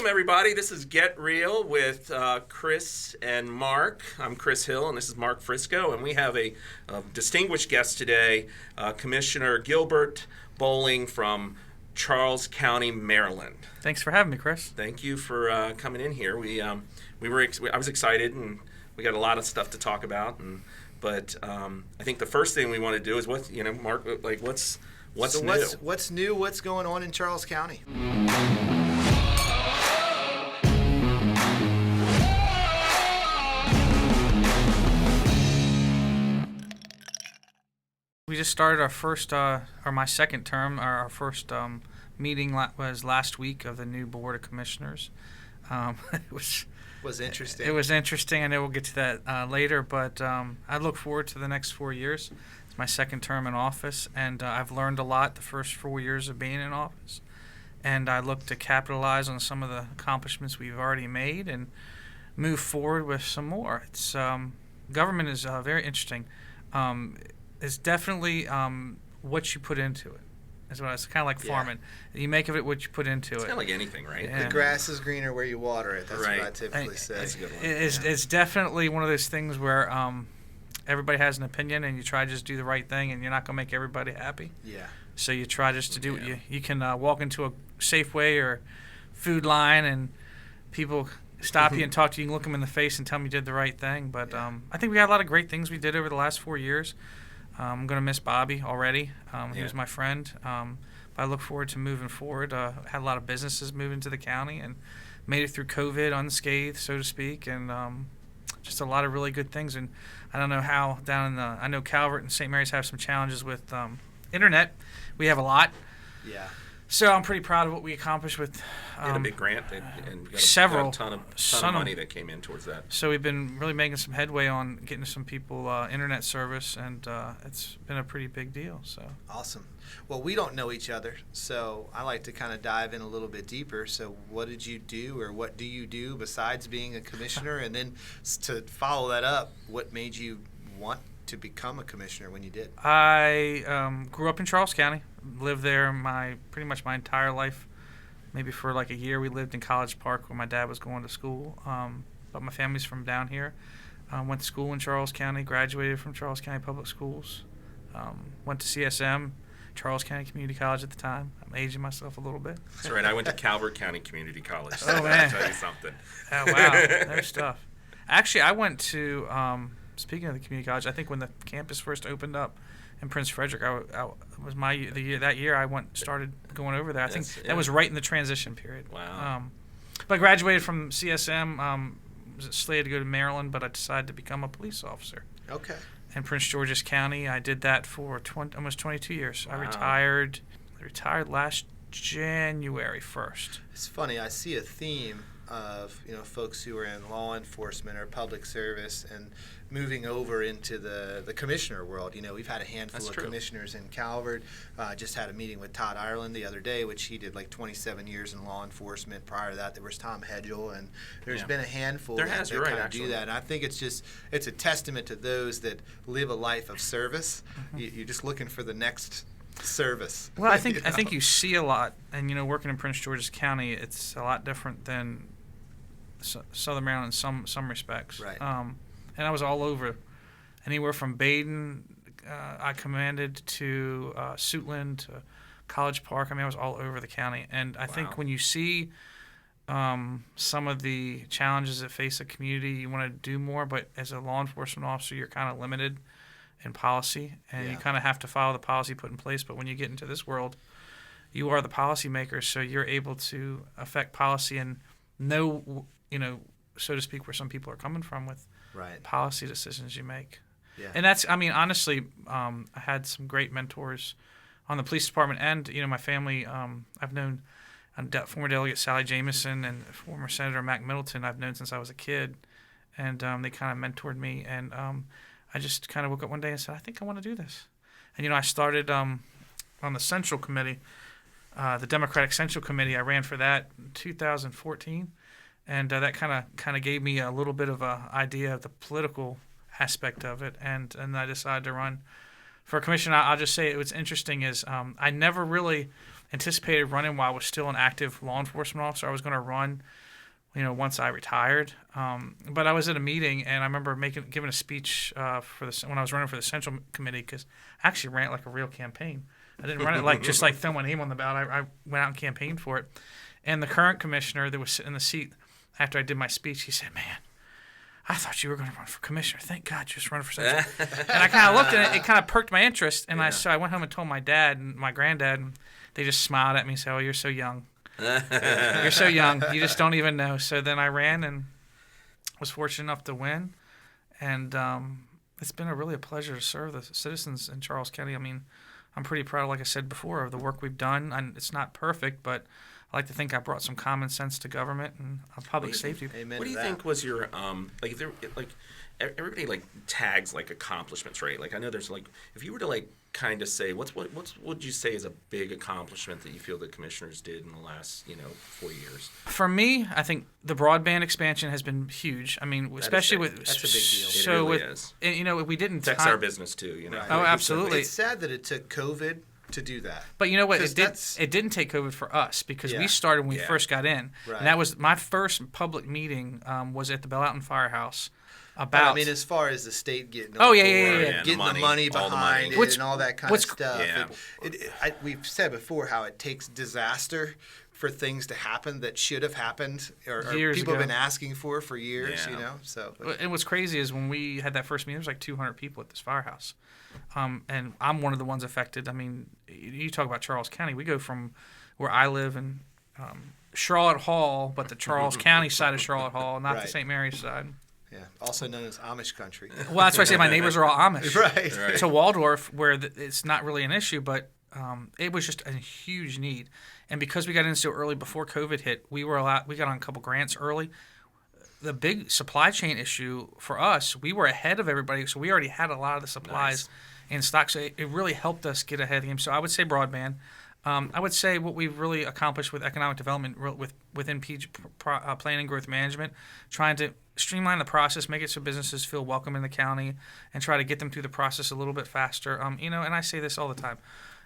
Welcome, everybody. This is Get Real with Chris and Mark. I'm Chris Hill, and this is Mark Frisco, and we have a distinguished guest today, Commissioner Gilbert Bowling from Charles County, Maryland. Thanks for having me, Chris. Thank you for coming in here. I was excited, and we got a lot of stuff to talk about. But I think the first thing we want to do is Mark, like what's new? What's new? What's going on in Charles County? We just started our first, or my second term. Our first meeting was last week of the new Board of Commissioners. It was interesting. It was interesting. I know we'll get to that later, but I look forward to the next 4 years. It's my second term in office, and I've learned a lot the first 4 years of being in office. And I look to capitalize on some of the accomplishments we've already made and move forward with some more. It's government is very interesting. It's definitely what you put into it. It's kind of like farming. You make of it what you put into it. It's kind of like anything, right? The grass is greener where you water it. That's right. what I typically say. That's a good one. It's definitely one of those things where everybody has an opinion, and you try to just do the right thing, and you're not going to make everybody happy. Yeah. So you try just to do what you can. Walk into a Safeway or Food Line, and people stop you and talk to you. You can look them in the face and tell them you did the right thing. But I think we had a lot of great things we did over the last 4 years. I'm going to miss Bobby already. He was my friend. But I look forward to moving forward. Had a lot of businesses move into the county and made it through COVID unscathed, so to speak, and just a lot of really good things. And I don't know how I know Calvert and St. Mary's have some challenges with internet. We have a lot. Yeah. So I'm pretty proud of what we accomplished with. We had a big grant and got several a ton of money that came in towards that. So we've been really making some headway on getting some people internet service, and it's been a pretty big deal. So awesome. Well, we don't know each other, so I like to kind of dive in a little bit deeper. So what did you do, or what do you do besides being a commissioner? And then to follow that up, what made you want to become a commissioner when you did? I grew up in Charles County, lived there pretty much my entire life. Maybe for like a year we lived in College Park where my dad was going to school. But my family's from down here. Went to school in Charles County, graduated from Charles County Public Schools. Went to CSM, Charles County Community College at the time. I'm aging myself a little bit. That's right. I went to Calvert County Community College. Oh, man. I'll tell you something. Oh, wow. There's stuff. Actually, I went to... speaking of the community college, I think when the campus first opened up in Prince Frederick, that year I started going over there. I think that was right in the transition period. Wow. But I graduated from CSM, was slated to go to Maryland, but I decided to become a police officer. Okay. In Prince George's County, I did that for almost 22 years. Wow. I retired last January 1st. It's funny. I see a theme of folks who are in law enforcement or public service and moving over into the commissioner world. We've had a handful of commissioners in Calvert. Just had a meeting with Todd Ireland the other day, which he did like 27 years in law enforcement. Prior to that, there was Tom Hedgel, and there's been a handful that kind of do that. And I think it's a testament to those that live a life of service. Mm-hmm. You're just looking for the next service. Well, I think you see a lot, and working in Prince George's County, it's a lot different than Southern Maryland in some respects. Right. And I was all over, anywhere from Baden, I commanded, to Suitland, to College Park. I was all over the county. And I think when you see some of the challenges that face a community, you want to do more. But as a law enforcement officer, you're kind of limited in policy, and you kind of have to follow the policy put in place. But when you get into this world, you are the policymaker, so you're able to affect policy and know, so to speak, where some people are coming from with policy decisions you make. Yeah. And that's, honestly, I had some great mentors on the police department and, my family. I've known former Delegate Sally Jamison and former Senator Mac Middleton I've known since I was a kid, and they kind of mentored me. And I just kind of woke up one day and said, I think I want to do this. And, I started on the Central Committee, the Democratic Central Committee. I ran for that in 2014. And that kind of gave me a little bit of an idea of the political aspect of it, and I decided to run for commission. I'll just say what's interesting is I never really anticipated running while I was still an active law enforcement officer. I was going to run, once I retired. But I was at a meeting, and I remember giving a speech when I was running for the Central Committee, because I actually ran it like a real campaign. I didn't run it just like throwing my name on the ballot. I went out and campaigned for it. And the current commissioner that was sitting in the seat after I did my speech, he said, "Man, I thought you were going to run for commissioner. Thank God you just running for Central." And I kind of looked at it. It kind of perked my interest. And so I went home and told my dad and my granddad, and they just smiled at me and said, "Oh, you're so young. You're so young. You just don't even know." So then I ran and was fortunate enough to win. And it's been really a pleasure to serve the citizens in Charles County. I mean, I'm pretty proud, like I said before, of the work we've done. And it's not perfect, but I like to think I brought some common sense to government and public safety. Amen. What do you think was your everybody tags accomplishments, right? I know there's if you were to kind of say what would you say is a big accomplishment that you feel the commissioners did in the last 4 years? For me, I think the broadband expansion has been huge. I mean, especially with that's a big deal. So it really is. And, we didn't affects our business too. Right. Oh, absolutely. It's sad that it took COVID to do that. But you know what? It didn't take COVID for us, because we started when we first got in. Right. And that was my first public meeting was at the Bellouten Firehouse. As far as the state getting getting the money behind it and all that kind of stuff. Yeah. We've said before how it takes disaster for things to happen that should have happened or people have been asking for years, So. And what's crazy is when we had that first meeting, there was 200 people at this firehouse. And I'm one of the ones affected. I mean, you talk about Charles County. We go from where I live in Charlotte Hall, but the Charles County side of Charlotte Hall, not the St. Mary's side. Yeah, also known as Amish country. Well, that's why I say my neighbors are all Amish. Right. To Waldorf, where it's not really an issue, but it was just a huge need. And because we got in so early before COVID hit, we got on a couple grants early. The big supply chain issue for us, we were ahead of everybody, so we already had a lot of the supplies in stock. So it really helped us get ahead of the game. So I would say broadband. I would say what we've really accomplished with economic development within planning and growth management, trying to streamline the process, make it so businesses feel welcome in the county, and try to get them through the process a little bit faster. And I say this all the time.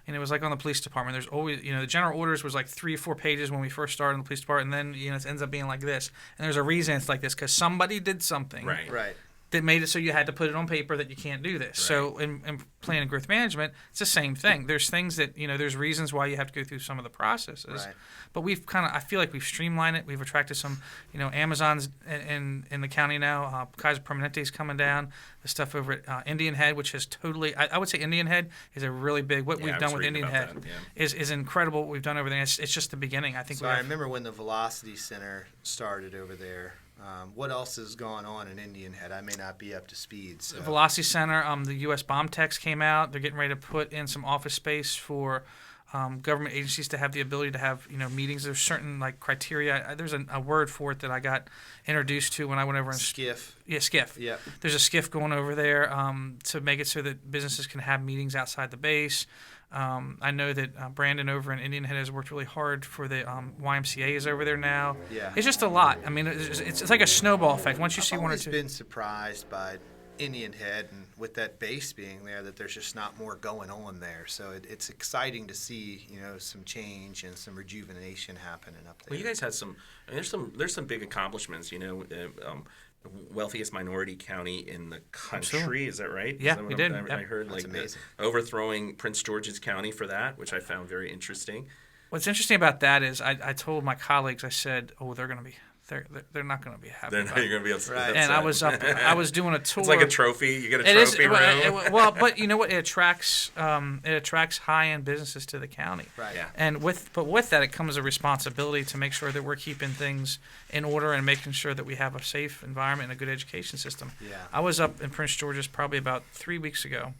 And it was like on the police department. There's always, the general orders was 3 or 4 pages when we first started in the police department, and then, it ends up being like this. And there's a reason it's like this, because somebody did something. Right. That made it so you had to put it on paper that you can't do this. Right. So in planning and growth management, it's the same thing. There's things that, there's reasons why you have to go through some of the processes. Right. But I feel like we've streamlined it. We've attracted some, Amazon's in the county now. Kaiser Permanente's coming down. The stuff over at Indian Head, which has totally, I would say Indian Head is a really big, what we've done with Indian Head is incredible what we've done over there. It's just the beginning. I think. So I remember when the Velocity Center started over there. What else has gone on in Indian Head? I may not be up to speed. So. The Velocity Center, the U.S. bomb techs came out. They're getting ready to put in some office space for government agencies to have the ability to have meetings. There's certain criteria. There's a word for it that I got introduced to when I went over. SCIF. Yeah, SCIF. Yeah. There's a SCIF going over there to make it so that businesses can have meetings outside the base. I know that Brandon over in Indian Head has worked really hard for the YMCA is over there now. Yeah. It's just a lot. I mean, it's like a snowball effect. Once you see one or two. I've always been surprised by Indian Head and with that base being there that there's just not more going on there. So it's exciting to see some change and some rejuvenation happening up there. Well, you guys had some. There's some big accomplishments. Wealthiest minority county in the country. Absolutely. Is that right? Yeah, we did. I heard That's amazing. Overthrowing Prince George's County for that, which I found very interesting. What's interesting about that is I told my colleagues, I said, they're going to be. They're not going to be happy. You're going to be upset. Right. And I was doing a tour. It's like a trophy. You get a trophy room. Well, but you know what? It attracts high-end businesses to the county. Right. Yeah. And with that, it comes a responsibility to make sure that we're keeping things in order and making sure that we have a safe environment and a good education system. Yeah. I was up in Prince George's probably about 3 weeks ago.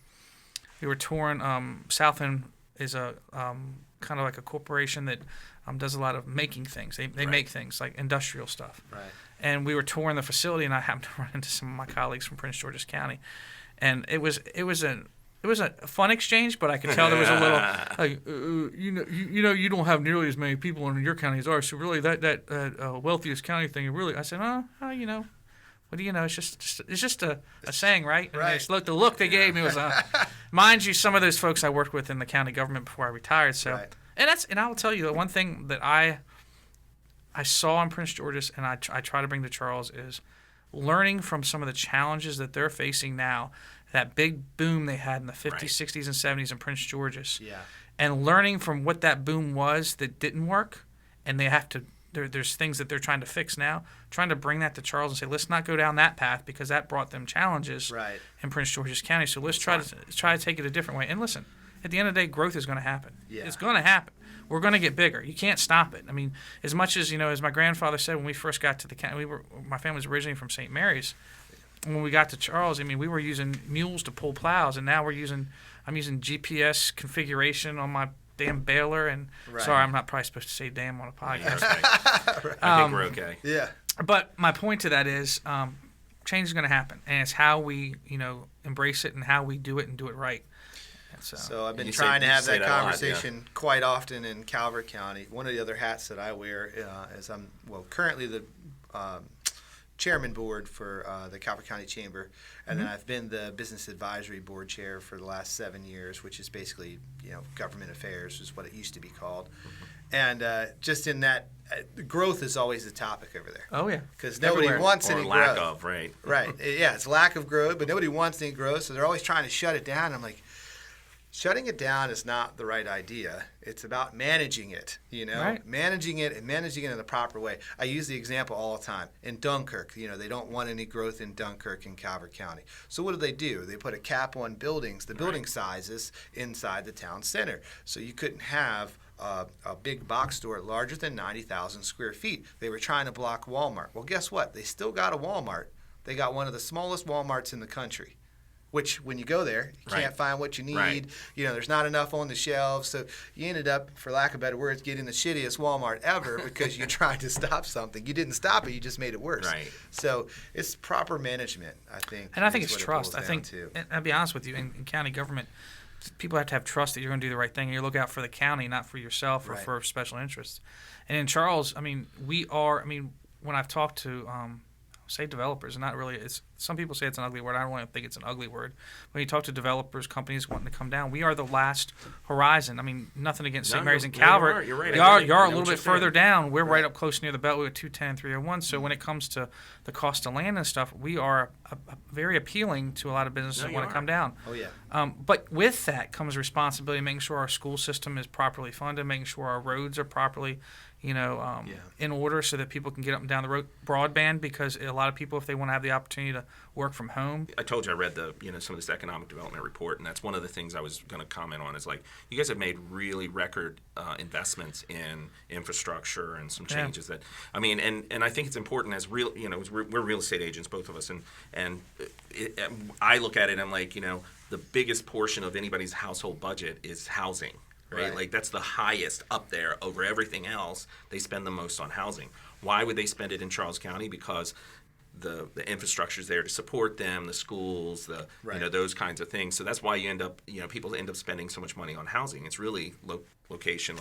We were touring. Southend is a kind of like a corporation that does a lot of making things. They make things like industrial stuff. Right. And we were touring the facility, and I happened to run into some of my colleagues from Prince George's County, and it was a fun exchange, but I could tell there was a little you don't have nearly as many people in your county as ours. So really that wealthiest county thing, really, I said, what do you know? It's just a saying, right? And Right. the look they gave me was, mind you, some of those folks I worked with in the county government before I retired. So, Right. And I will tell you the one thing that I saw in Prince George's, and I try to bring to Charles, is learning from some of the challenges that they're facing now. That big boom they had in the 50s, 60s, and 70s in Prince George's. Yeah. And learning from what that boom was that didn't work, and they have to. There's things that they're trying to fix now. Trying to bring that to Charles and say, let's not go down that path because that brought them challenges in Prince George's County. So let's try to take it a different way. And listen, at the end of the day, growth is going to happen. Yeah. It's going to happen. We're going to get bigger. You can't stop it. I mean, as much as as my grandfather said when we first got to the county, my family was originally from St. Mary's. When we got to Charles, I mean, we were using mules to pull plows, and now I'm using GPS configuration on my damn baler. And sorry, I'm not probably supposed to say damn on a podcast. I think we're okay. Yeah. But my point to that is, change is going to happen, and it's how we embrace it and how we do it and do it right. So I've been trying to have that conversation quite often in Calvert County. One of the other hats that I wear is I'm currently the chairman board for the Calvert County Chamber, and then I've been the business advisory board chair for the last 7 years, which is basically government affairs is what it used to be called. And just in that, growth is always the topic over there. Oh yeah, because nobody wants any lack growth. Of right. Yeah, it's lack of growth, but nobody wants any growth, so they're always trying to shut it down. I'm like, shutting it down is not the right idea. It's about managing it, managing it and managing it in the proper way. I use the example all the time. In Dunkirk, they don't want any growth in Dunkirk in Calvert County. So what do? They put a cap on buildings, the building sizes inside the town center. So you couldn't have a big box store larger than 90,000 square feet. They were trying to block Walmart. Well, guess what? They still got a Walmart. They got one of the smallest Walmarts in the country. Which, when you go there, you can't find what you need. There's not enough on the shelves. So you ended up, for lack of better words, getting the shittiest Walmart ever because you tried to stop something. You didn't stop it. You just made it worse. Right. So it's proper management, I think. And I think it's trust. I think, and I'll be honest with you, in county government, people have to have trust that you're going to do the right thing. And you look out for the county, not for yourself or for special interests. And in Charles, when I've talked to say developers, and not really, some people say it's an ugly word. I don't really think it's an ugly word. When you talk to developers, companies wanting to come down, we are the last horizon. Nothing against St. Mary's and Calvert. You're right. You are a little bit further down. We're right up close near the Beltway with 210 and 301. So when it comes to the cost of land and stuff, we are very appealing to a lot of businesses that want to come down. Oh, yeah. But with that comes responsibility, making sure our school system is properly funded, making sure our roads are properly in order so that people can get up and down the road. Broadband, because a lot of people, if they want to have the opportunity to work from home. I told you I read some of this economic development report, and that's one of the things I was going to comment on is you guys have made really record investments in infrastructure and some changes that, and I think it's important as we're real estate agents, both of us, and I look at it and I'm like, the biggest portion of anybody's household budget is housing. Right? That's the highest up there over everything else. They spend the most on housing. Why would they spend it in Charles County? Because the infrastructure is there to support them, the schools, those kinds of things. So that's why people end up spending so much money on housing. It's really location.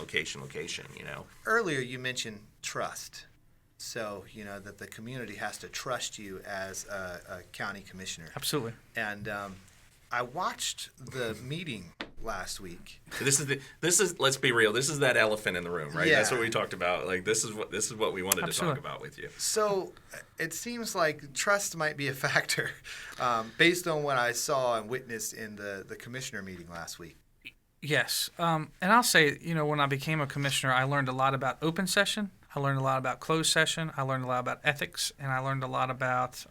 Earlier you mentioned trust. So, that the community has to trust you as a county commissioner. Absolutely. And I watched the meeting last week. This is let's be real. This is that elephant in the room, right? Yeah. That's what we talked about. This is what we wanted to talk about with you. So it seems like trust might be a factor, based on what I saw and witnessed in the commissioner meeting last week. Yes, and I'll say, when I became a commissioner, I learned a lot about open session. I learned a lot about closed session. I learned a lot about ethics, and I learned a lot about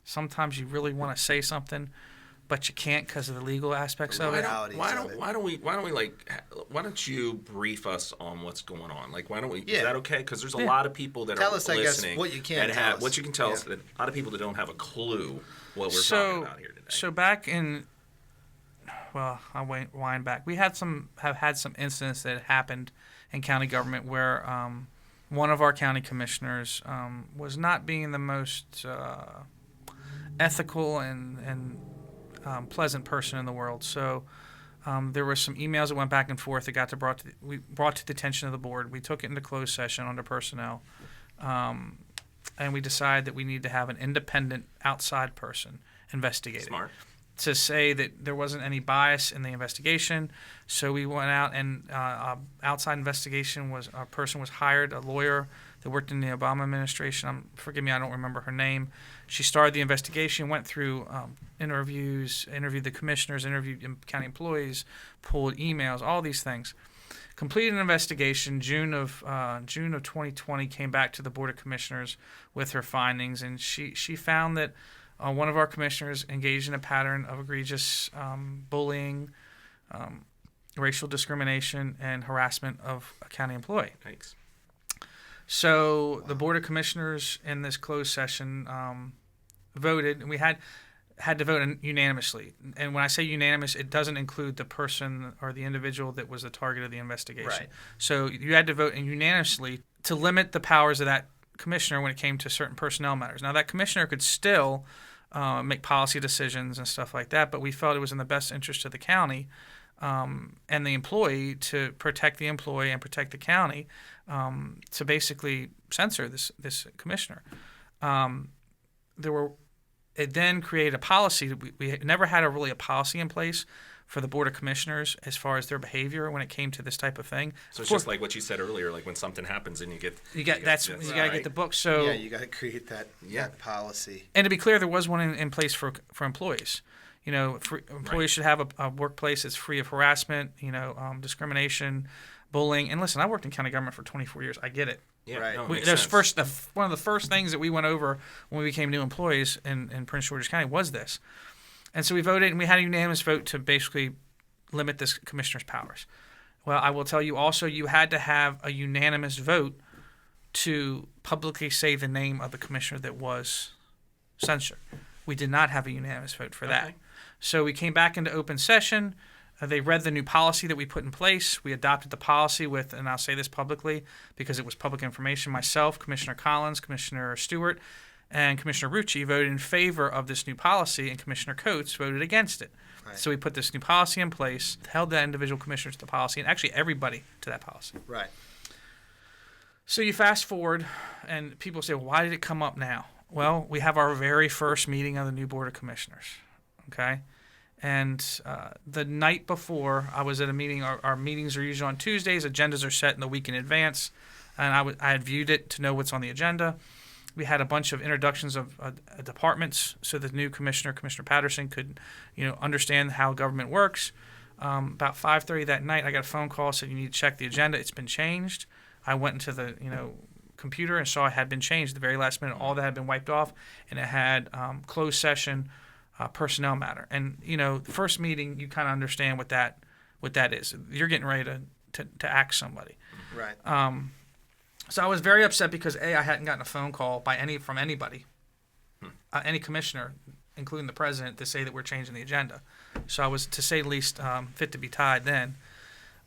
sometimes you really want to say something, but you can't because of the legal aspects of it. Why don't you brief us on what's going on? Why don't we? Is that okay? Because there's a lot of people that are listening. I guess, what you can tell us. What you can tell us. That a lot of people that don't have a clue what we're talking about here today. So back in, I'll wind back. We have had some incidents that happened in county government where one of our county commissioners was not being the most ethical and pleasant person in the world. So there were some emails that went back and forth that we brought to the attention of the board. We took it into closed session under personnel, and we decided that we need to have an independent outside person investigate Smart. to say that there wasn't any bias in the investigation. So we went out and outside investigation a person was hired, a lawyer that worked in the Obama administration. Forgive me, I don't remember her name. She started the investigation, went through interviews, interviewed the commissioners, interviewed county employees, pulled emails, all these things. Completed an investigation. June of 2020, came back to the Board of Commissioners with her findings, and she found that one of our commissioners engaged in a pattern of egregious bullying, racial discrimination, and harassment of a county employee. Thanks. So the Board of Commissioners in this closed session voted, and we had to vote unanimously. And when I say unanimous, it doesn't include the person or the individual that was the target of the investigation. Right. So you had to vote unanimously to limit the powers of that commissioner when it came to certain personnel matters. Now, that commissioner could still make policy decisions and stuff like that, but we felt it was in the best interest of the county and the employee to protect the employee and protect the county to basically censor this commissioner. It then created a policy. We never had a policy in place for the Board of Commissioners as far as their behavior when it came to this type of thing. So it's just like what you said earlier, like when something happens and you got to get the book. So you got to create that policy. And to be clear, there was one in place for employees. Employees should have a workplace that's free of harassment, discrimination, bullying. And listen, I worked in county government for 24 years. I get it. Yeah, right. No, One of the first things that we went over when we became new employees in Prince George's County was this. And so we voted, and we had a unanimous vote to basically limit this commissioner's powers. Well, I will tell you also, you had to have a unanimous vote to publicly say the name of the commissioner that was censured. We did not have a unanimous vote for that. So we came back into open session. They read the new policy that we put in place. We adopted the policy with, and I'll say this publicly because it was public information, myself, Commissioner Collins, Commissioner Stewart, and Commissioner Rucci voted in favor of this new policy, and Commissioner Coates voted against it. Right. So we put this new policy in place, held the individual commissioners to the policy, and actually everybody to that policy. Right. So you fast forward, and people say, well, why did it come up now? Well, we have our very first meeting of the new Board of Commissioners, okay? And the night before, I was at a meeting. Our meetings are usually on Tuesdays. Agendas are set in the week in advance, and I had viewed it to know what's on the agenda. We had a bunch of introductions of departments, so the new commissioner, Commissioner Patterson, could, understand how government works. About 5:30 that night, I got a phone call, said you need to check the agenda. It's been changed. I went into the computer and saw it had been changed at the very last minute. All that had been wiped off, and it had closed session personnel matter. And the first meeting, you kind of understand what that is. You're getting ready to axe somebody. Right. So I was very upset because I hadn't gotten a phone call from anybody, any commissioner, including the president, to say that we're changing the agenda. So I was, to say the least, fit to be tied then.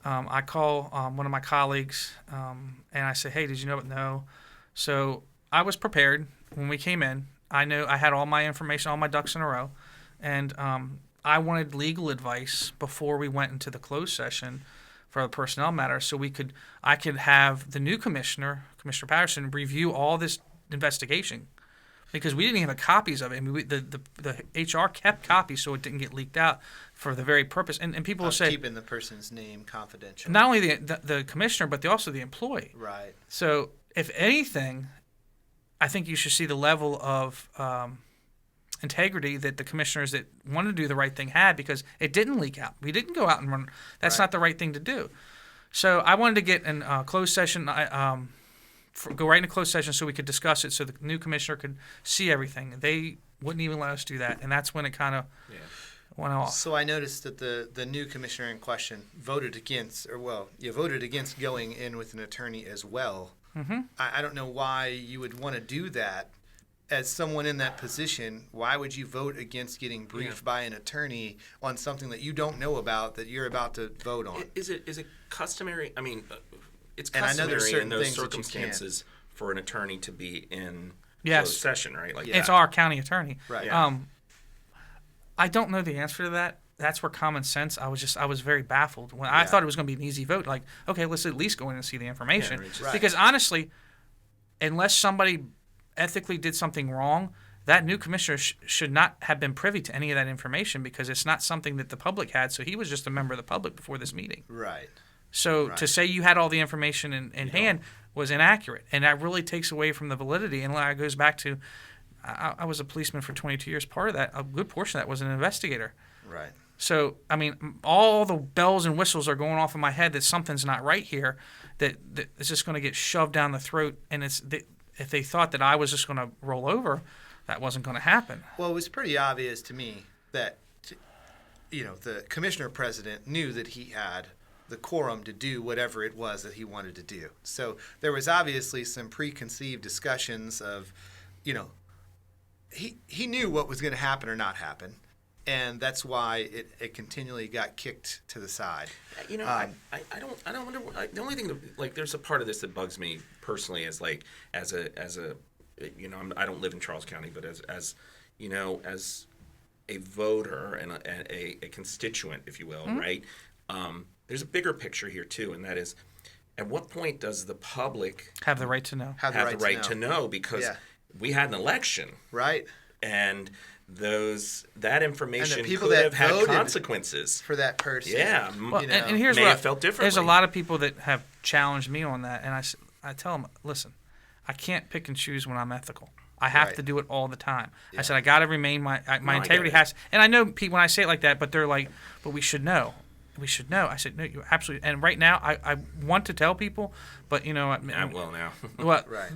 I call one of my colleagues, and I say, hey, did you know it? No. So I was prepared when we came in. I knew I had all my information, all my ducks in a row, and I wanted legal advice before we went into the closed session for the personnel matter, so I could have the new commissioner, Commissioner Patterson, review all this investigation, because we didn't even have copies of it. I mean, the HR kept copies so it didn't get leaked out for the very purpose. And people will say keeping the person's name confidential. Not only the commissioner, but also the employee. Right. So if anything, I think you should see the level of integrity that the commissioners that wanted to do the right thing had, because it didn't leak out. We didn't go out and run. That's not the right thing to do. So I wanted to get in a closed session, go right into closed session so we could discuss it, so the new commissioner could see everything. They wouldn't even let us do that, and that's when it kind of went off. So I noticed that the new commissioner in question voted against going in with an attorney as well. Mm-hmm. I don't know why you would want to do that. As someone in that position, why would you vote against getting briefed by an attorney on something that you don't know about, that you're about to vote on? Is it customary? I mean, it's and customary in those circumstances for an attorney to be in closed session, right? Like it's our county attorney. Right. Yeah. I don't know the answer to that. That's where common sense. I was very baffled when I thought it was going to be an easy vote. Like, okay, let's at least go in and see the information. Right. Because honestly, unless somebody ethically did something wrong, that new commissioner should not have been privy to any of that information because it's not something that the public had. So he was just a member of the public before this meeting. Right. So to say you had all the information in hand was inaccurate, and that really takes away from the validity. And it goes back to, I was a policeman for 22 years. Part of that, a good portion of that, was an investigator. Right. So, I mean, all the bells and whistles are going off in my head that something's not right here, that it's just going to get shoved down the throat. And if they thought that I was just going to roll over, that wasn't going to happen. Well, it was pretty obvious to me that, the commissioner president knew that he had the quorum to do whatever it was that he wanted to do. So there was obviously some preconceived discussions of, he knew what was going to happen or not happen. And that's why it continually got kicked to the side. I don't wonder. The only thing that, there's a part of this that bugs me personally as a I don't live in Charles County, but as a voter and a constituent, if you will, right? There's a bigger picture here too, and that is, at what point does the public have the right to know? Have the right to know? Because we had an election, right? And that information and the people could that have had voted consequences for that person. Yeah, well, and here's may what have felt differently. There's a lot of people that have challenged me on that, and I tell them, listen, I can't pick and choose when I'm ethical. I have to do it all the time. Yeah. I said I got to remain my integrity has, and I know people when I say it like that, but they're like, but we should know. We should know. I said, no, you absolutely. And right now, I want to tell people, but I will now. Well, right.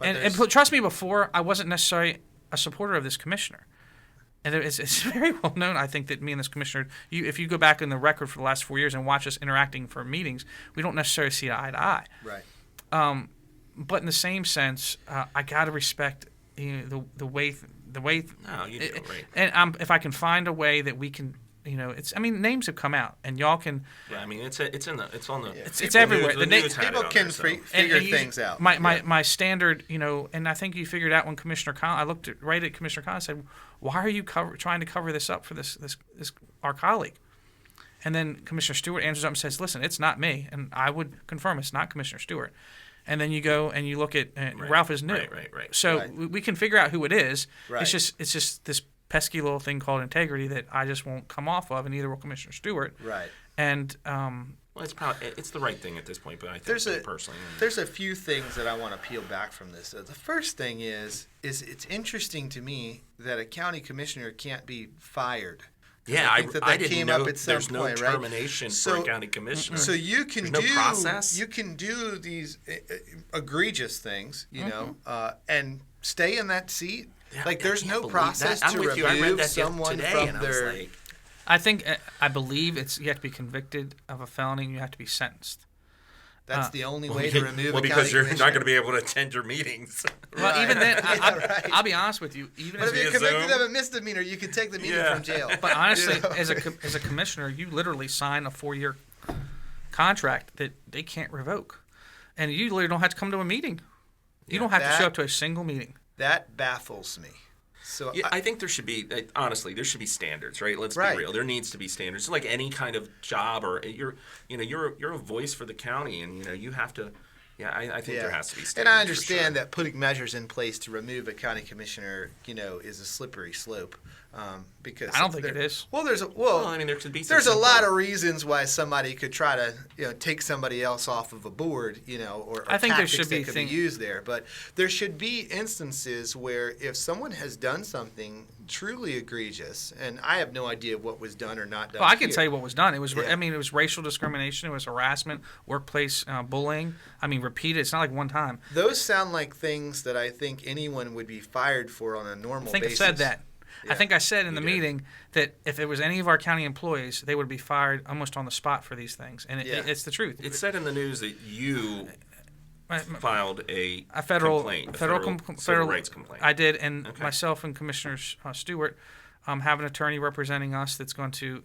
And trust me, before I wasn't necessarily a supporter of this commissioner, and it's very well known. I think that me and this commissioner, if you go back in the record for the last 4 years and watch us interacting for meetings, we don't necessarily see eye to eye. Right. But in the same sense, I got to respect the way. No, you do, right. And if I can find a way that we can. Names have come out, and y'all can. Yeah, it's on the. It's everywhere. People can figure things out. My standard, and I think you figured out when Commissioner Collins. I looked right at Commissioner Collins and said, "Why are you trying to cover this up for this our colleague?" And then Commissioner Stewart answers up and says, "Listen, it's not me," and I would confirm it's not Commissioner Stewart. And then you go and you look at Ralph is new. Right. So we can figure out who it is. Right. It's just this pesky little thing called integrity that I just won't come off of, and neither will Commissioner Stewart. Right. And it's the right thing at this point, but I think personally, there's a few things that I want to peel back from this. The first thing is it's interesting to me that a county commissioner can't be fired. Yeah, I think that didn't came know up at some there's point, no termination for a county commissioner. So you can there's no process. You can do these egregious things, and stay in that seat. Yeah, there's no process to remove someone from their. I believe you have to be convicted of a felony and you have to be sentenced. That's the only way to remove a county because you're commissioner. not going to be able to attend your meetings. Well, even then, I'll be honest with you. Even but if you're convicted of a misdemeanor, you can take the meeting from jail. But honestly, as a commissioner, you literally sign a 4-year contract that they can't revoke. And you literally don't have to come to a meeting. You don't have to show up to a single meeting. That baffles me. So I think there should be, honestly, there should be standards, right? Let's be real. There needs to be standards. It's like any kind of job, or you're a voice for the county, and you have to. Yeah, I think there has to be standards. And I understand that putting measures in place to remove a county commissioner, is a slippery slope. Because I don't think it is. Well, there could be. There's a lot of reasons why somebody could try to, take somebody else off of a board, or I think there should be used there. But there should be instances where if someone has done something truly egregious, and I have no idea what was done or not done. Well, I can tell you what was done. It was, it was racial discrimination. It was harassment, workplace bullying. Repeated. It's not like one time. Those sound like things that I think anyone would be fired for on a normal basis. I think I said that. Yeah. I think I said in the meeting that if it was any of our county employees, they would be fired almost on the spot for these things. And it's the truth. It said in the news that you filed a federal complaint, federal rights complaint. I did, and myself and Commissioner Stewart have an attorney representing us that's going to,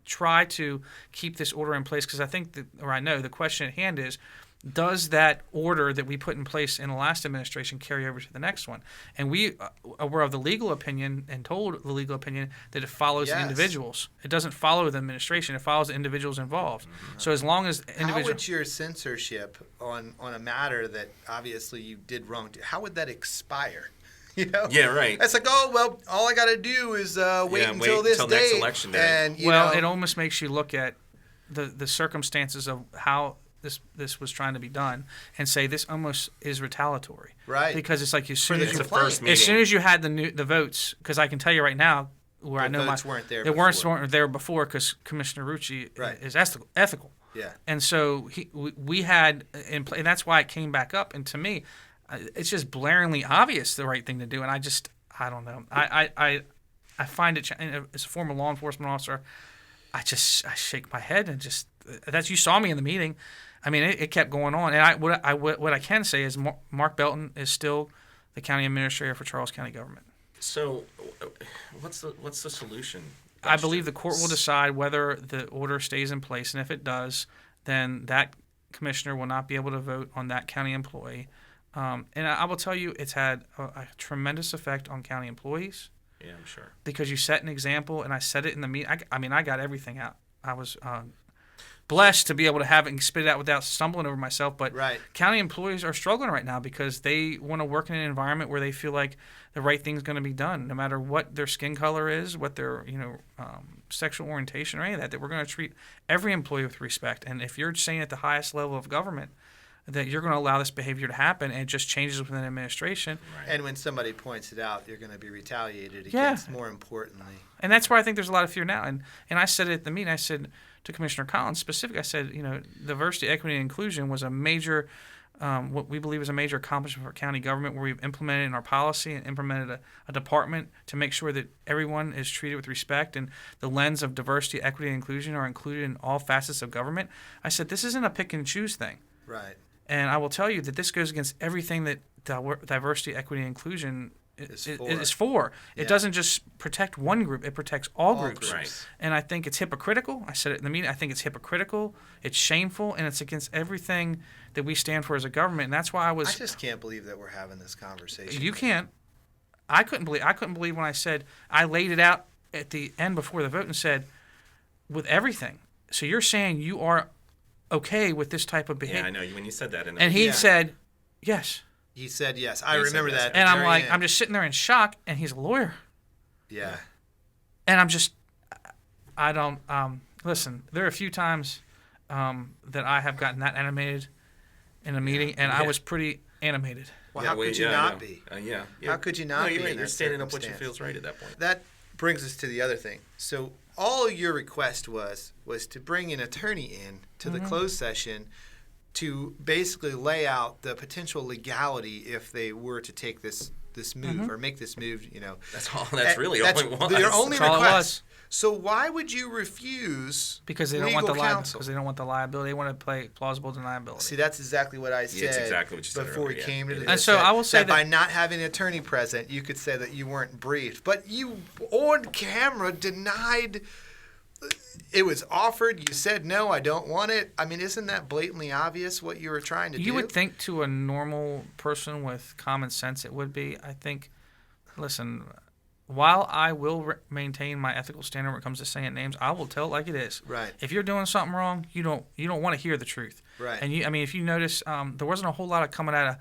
try to keep this order in place, because I know the question at hand is, does that order that we put in place in the last administration carry over to the next one? And we were of the legal opinion and told the legal opinion that it follows the individuals. It doesn't follow the administration. It follows the individuals involved. Mm-hmm. So as long as how would your censorship on a matter that obviously you did wrong, how would that expire? You know? Yeah, right. It's like, oh, well, all I got to do is wait until this day. Next election day. And, it almost makes you look at the circumstances of how this was trying to be done and say this almost is retaliatory. Right. Because it's like as soon as you had the votes, because I can tell you right now, where I know votes weren't there they before. weren't there before because Commissioner Rucci Right. is ethical. Yeah. And so we had, and that's why it came back up. And to me, it's just blaringly obvious the right thing to do. And I don't know. I find it, as a former law enforcement officer, I shake my head and you saw me in the meeting. I mean, it kept going on. And what I can say is Mark Belton is still the county administrator for Charles County government. So, what's the solution? I believe the court will decide whether the order stays in place, and if it does, then that commissioner will not be able to vote on that county employee. And I will tell you, it's had a tremendous effect on county employees. Yeah, I'm sure. Because you set an example, and I said it in the meeting. I got everything out. I was blessed to be able to have it and spit it out without stumbling over myself. But right. County employees are struggling right now because they want to work in an environment where they feel like the right thing's going to be done, no matter what their skin color is, what their sexual orientation, or any of that. That we're going to treat every employee with respect. And if you're saying at the highest level of government that you're going to allow this behavior to happen, and it just changes within the administration. Right. And when somebody points it out, you're going to be retaliated against, more importantly. And that's where I think there's a lot of fear now. And I said it at the meeting, I said to Commissioner Collins specifically, I said, diversity, equity, and inclusion was a major, what we believe is a major accomplishment for county government, where we've implemented in our policy and implemented a department to make sure that everyone is treated with respect, and the lens of diversity, equity, and inclusion are included in all facets of government. I said, this isn't a pick and choose thing. Right. And I will tell you that this goes against everything that diversity, equity, and inclusion is for. It doesn't just protect one group; it protects all groups. Right. And I think it's hypocritical. I said it in the meeting. I think it's hypocritical. It's shameful, and it's against everything that we stand for as a government. And that's why I just can't believe that we're having this conversation. You can't. I couldn't believe when I said I laid it out at the end before the vote and said, with everything. So you're saying you are okay with this type of behavior? Yeah, I know. When you said that. And he said, yes. He said yes. I remember that. And I'm like, I'm just sitting there in shock, and he's a lawyer. Yeah. And I'm just, I don't, listen, there are a few times that I have gotten that animated in a meeting, and I was pretty animated. Well, how could you not be? Yeah. How could you not be? You're standing up what you feels right at that point. That brings us to the other thing. So all your request was to bring an attorney in to the closed session to basically lay out the potential legality if they were to take this move or make this move. That's really all it was. Your only That's all it request. was. So why would you refuse? Because they don't want the liability. They want to play plausible deniability. See, that's exactly what I said. It's exactly what you said before we earlier, came to this. And so I will say that by not having an attorney present, you could say that you weren't briefed, but you on camera denied. It was offered. You said no. I don't want it. I mean, isn't that blatantly obvious what you were trying to do? You would think to a normal person with common sense it would be. I think. Listen. While I will maintain my ethical standard when it comes to saying names, I will tell it like it is. Right. If you're doing something wrong, you don't want to hear the truth. Right. And if you notice, there wasn't a whole lot of coming out of.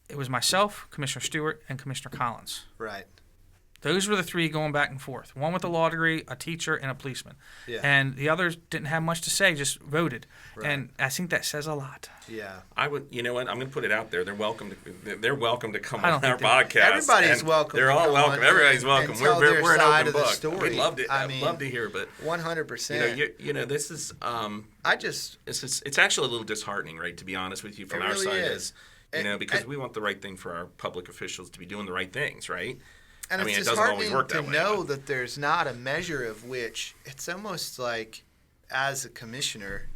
It was myself, Commissioner Stewart, and Commissioner Collins. Right. Those were the three going back and forth. One with a law degree, a teacher, and a policeman. Yeah. And the others didn't have much to say, just voted. Right. And I think that says a lot. Yeah. I would. You know what? I'm going to put it out there. They're welcome to come on our podcast. Everybody's welcome. They're all welcome. Everybody's welcome. We're an open book. Story. We'd love to. I'd love to hear, but 100%. This is. It's actually a little disheartening, right? To be honest with you, from our side, is because we want the right thing for our public officials to be doing the right things, right? And it's disheartening to know that there's not a measure of which it's almost like, as a commissioner,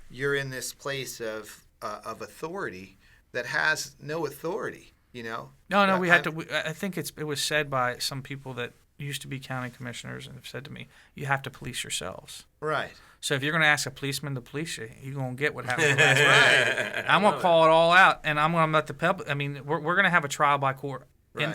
you're in this place of authority that has no authority. No. We had to. I think it was said by some people that used to be county commissioners and have said to me, "You have to police yourselves." Right. So if you're going to ask a policeman to police you, you're going to get what happened. Right. I'm going to call it all out, and I'm going to let the public. I mean, we're going to have a trial by court.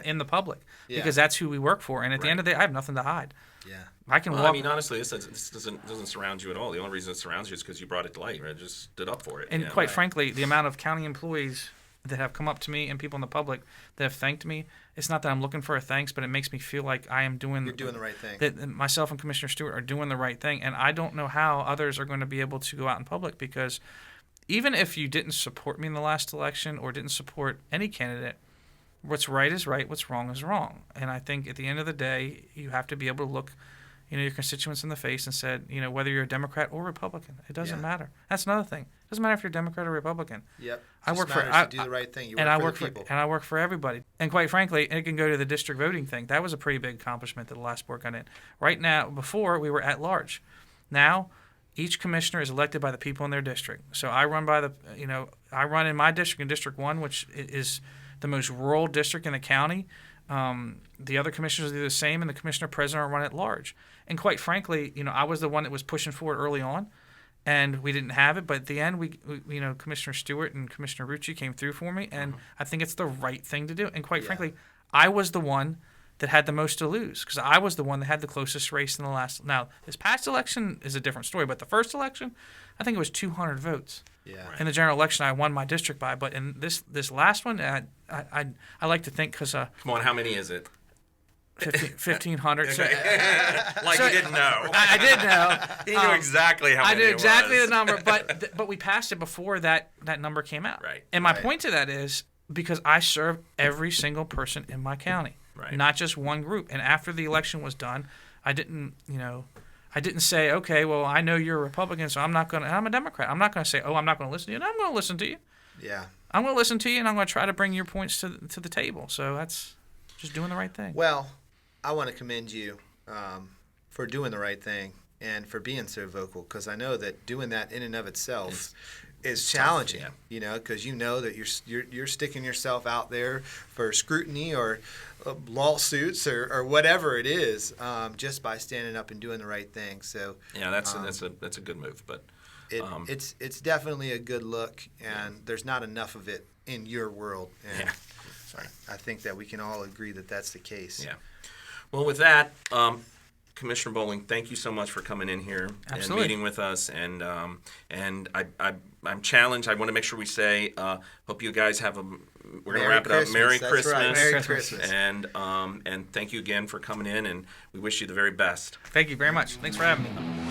In the public, because that's who we work for, and at the end of the day, I have nothing to hide. Yeah, I can walk. I mean, honestly, this doesn't surround you at all. The only reason it surrounds you is because you brought it to light. Right? Just stood up for it. And quite frankly, the amount of county employees that have come up to me and people in the public that have thanked me. It's not that I'm looking for a thanks, but it makes me feel like I am doing. You're doing the right thing. That myself and Commissioner Stewart are doing the right thing, and I don't know how others are going to be able to go out in public, because even if you didn't support me in the last election or didn't support any candidate, what's right is right, what's wrong is wrong. And I think at the end of the day, you have to be able to look, your constituents in the face and said, whether you're a Democrat or Republican, it doesn't matter. That's another thing. It doesn't matter if you're a Democrat or Republican. Yep. I work for. I do the right thing. You work for the people. And I work for everybody. And quite frankly, it can go to the district voting thing. That was a pretty big accomplishment that the last board got in. Right now, before we were at large. Now, each commissioner is elected by the people in their district. So I run I run in my district, in District 1, which is the most rural district in the county. The other commissioners do the same, and the commissioner president are run at large. And quite frankly, I was the one that was pushing for it early on, and we didn't have it. But at the end, we Commissioner Stewart and Commissioner Rucci came through for me, and I think it's the right thing to do. And quite frankly, I was the one that had the most to lose, because I was the one that had the closest race in the last. Now, this past election is a different story, but the first election, I think it was 200 votes. Yeah. In the general election, I won my district by, but in this last one, I like to think, because come on, how many is it? 1,500. So, you didn't know. I did know. He knew exactly how many. I knew exactly it was. the number, but we passed it before that number came out. Right. And my point to that is because I serve every single person in my county, not just one group. And after the election was done, I didn't say, okay, well, I know you're a Republican, so I'm a Democrat. I'm not going to say, oh, I'm not going to listen to you. No, I'm going to listen to you. Yeah. I'm going to listen to you, and I'm going to try to bring your points to the table. So that's just doing the right thing. Well, I want to commend you for doing the right thing and for being so vocal, because I know that doing that in and of itself is challenging. Tough, because that you're sticking yourself out there for scrutiny or lawsuits or whatever it is, just by standing up and doing the right thing. So that's a good move, but it's definitely a good look, and there's not enough of it in your world. And I think that we can all agree that that's the case. Yeah. Well, with that, Commissioner Bowling, thank you so much for coming in here and meeting with us. And I'm challenged. I want to make sure we say, hope you guys have we're going to wrap it up. Merry Christmas. Right. Merry Christmas. And thank you again for coming in, and we wish you the very best. Thank you very much. Thanks for having me.